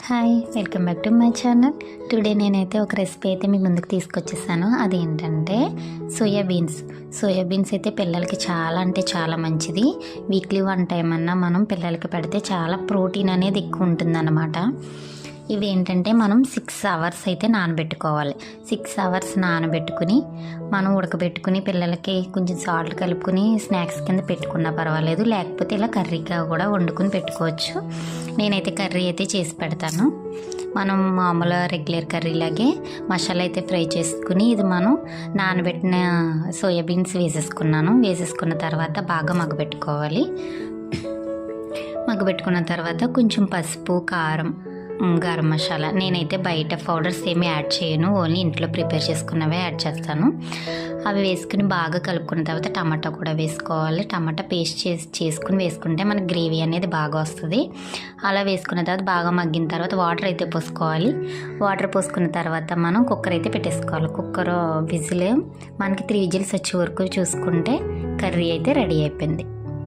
Hi, welcome back to my channel. Today నేనైతే ఒక recipe అయితే మీ ముందుకు తీసుకొచ్చేసాను. అదేంటంటే సోయాబీన్స్ అయితే పిల్లలకి చాలా అంటే చాలా మంచిది. వీక్లీ 1 టైం అన్నా మనం పిల్లలకి పెడితే చాలా ప్రోటీన్ అనేది ఎక్కువ ఉంటుందన్నమాట. ఇవి ఏంటంటే మనం 6 అవర్స్ అయితే నానబెట్టుకోవాలి. 6 అవర్స్ నానబెట్టుకుని మనం ఉడకబెట్టుకుని పిల్లలకి కొంచెం సాల్ట్ కలుపుకుని స్నాక్స్ కింద పెట్టుకున్నా పర్వాలేదు, లేకపోతే ఇలా కర్రీగా కూడా వండుకుని పెట్టుకోవచ్చు. నేనైతే కర్రీ అయితే చేసి పెడతాను. మనం మామూలు రెగ్యులర్ కర్రీలాగే మసాలా అయితే ఫ్రై చేసుకుని ఇది మనం నానబెట్టిన సోయాబీన్స్ వేసేసుకున్న తర్వాత బాగా మగ్గబెట్టుకోవాలి. మగ్గబెట్టుకున్న తర్వాత కొంచెం పసుపు, కారం, గరం మసాలా, నేనైతే బయట పౌడర్స్ ఏమీ యాడ్ చేయను, ఓన్లీ ఇంట్లో ప్రిపేర్ చేసుకున్నవే యాడ్ చేస్తాను. అవి వేసుకుని బాగా కలుపుకున్న తర్వాత టమాటా కూడా వేసుకోవాలి. టమాటా పేస్ట్ చేసుకుని వేసుకుంటే మనకి గ్రేవీ అనేది బాగా వస్తుంది. అలా వేసుకున్న తర్వాత బాగా మగ్గిన తర్వాత వాటర్ అయితే పోసుకోవాలి. వాటర్ పోసుకున్న తర్వాత మనం కుక్కర్ అయితే పెట్టేసుకోవాలి. కుక్కర్ విజిల్ మనకి 3 విజిల్స్ వచ్చే వరకు చూసుకుంటే కర్రీ అయితే రెడీ అయిపోయింది.